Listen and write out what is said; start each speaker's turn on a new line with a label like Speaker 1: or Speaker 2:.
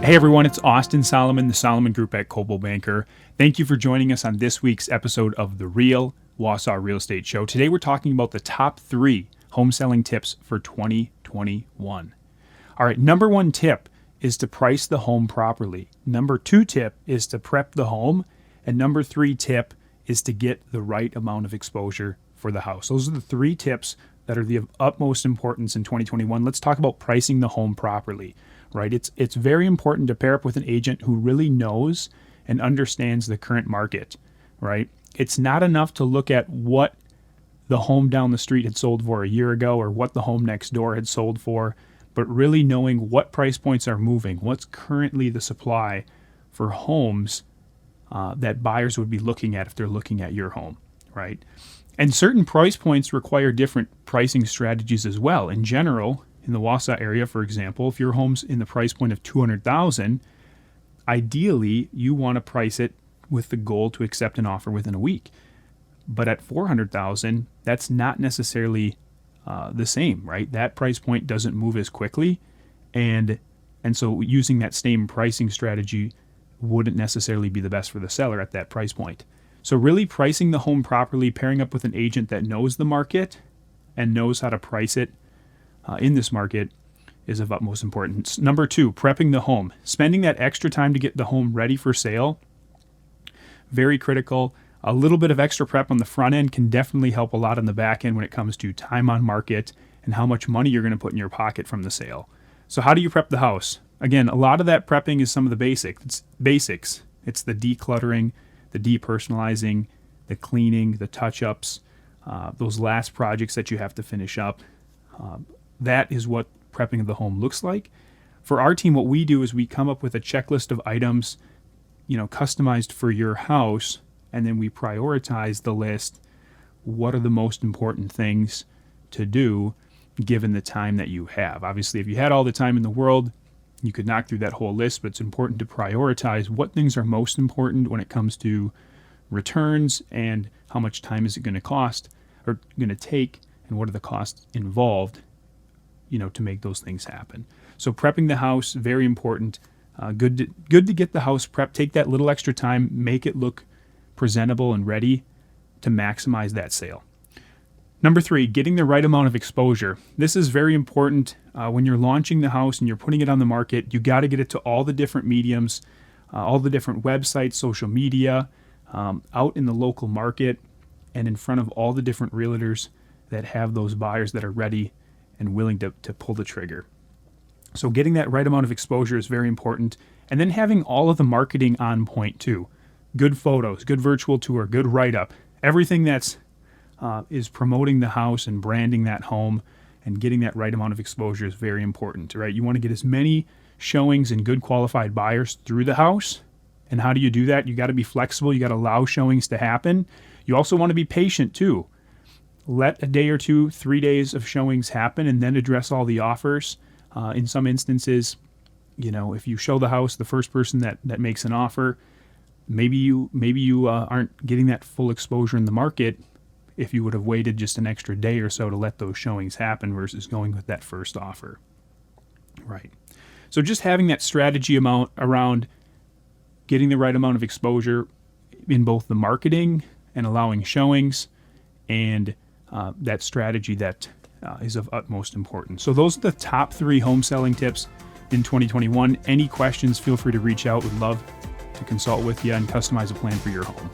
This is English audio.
Speaker 1: Hey everyone, it's Austin Solomon, the Solomon Group at Coldwell Banker. Thank you for joining us on this week's episode of the Wausau Real Estate Show. Today we're talking about the top 3 home selling tips for 2021. All right, number 1 tip is to price the home properly. Number 2 tip is to prep the home. And number 3 tip is to get the right amount of exposure for the house. Those are the 3 tips that are the utmost importance in 2021. Let's talk about pricing the home properly. Right? It's very important to pair up with an agent who really knows and understands the current market, right? It's not enough to look at what the home down the street had sold for a year ago or what the home next door had sold for, but really knowing what price points are moving, what's currently the supply for homes that buyers would be looking at if they're looking at your home, right? And certain price points require different pricing strategies as well. In general, in the Wausau area, for example, if your home's in the price point of $200,000, ideally you want to price it with the goal to accept an offer within a week. But at $400,000, that's not necessarily the same, right? That price point doesn't move as quickly, and so using that same pricing strategy wouldn't necessarily be the best for the seller at that price point. So really pricing the home properly, pairing up with an agent that knows the market and knows how to price it in this market is of utmost importance. Number 2, prepping the home. Spending that extra time to get the home ready for sale, very critical. A little bit of extra prep on the front end can definitely help a lot on the back end when it comes to time on market and how much money you're going to put in your pocket from the sale. So how do you prep the house? Again, a lot of that prepping is some of the basics. It's the decluttering, the depersonalizing, the cleaning, the touch-ups, those last projects that you have to finish up. That is what prepping of the home looks like. For our team, what we do is we come up with a checklist of items, customized for your house, and then we prioritize the list. What are the most important things to do given the time that you have? Obviously, if you had all the time in the world, you could knock through that whole list, but it's important to prioritize what things are most important when it comes to returns and how much time is it going to cost or going to take, and what are the costs involved to make those things happen. So prepping the house, very important. Good to get the house prepped. Take that little extra time, make it look presentable and ready to maximize that sale. Number 3, getting the right amount of exposure. This is very important when you're launching the house and you're putting it on the market. You got to get it to all the different mediums, all the different websites, social media, out in the local market, and in front of all the different realtors that have those buyers that are ready and willing to pull the trigger. So getting that right amount of exposure is very important. And then having all of the marketing on point too. Good photos, good virtual tour, good write-up. Everything that's is promoting the house and branding that home and getting that right amount of exposure is very important, right? You want to get as many showings and good qualified buyers through the house. And how do you do that? You got to be flexible. You got to allow showings to happen. You also want to be patient too. Let a day or 2, 3 days of showings happen and then address all the offers. In some instances, if you show the house, the first person that makes an offer, maybe you aren't getting that full exposure in the market if you would have waited just an extra day or so to let those showings happen versus going with that first offer. Right. So just having that strategy around getting the right amount of exposure in both the marketing and allowing showings and that strategy that is of utmost importance. So those are the top 3 home selling tips in 2021. Any questions, feel free to reach out. We'd love to consult with you and customize a plan for your home.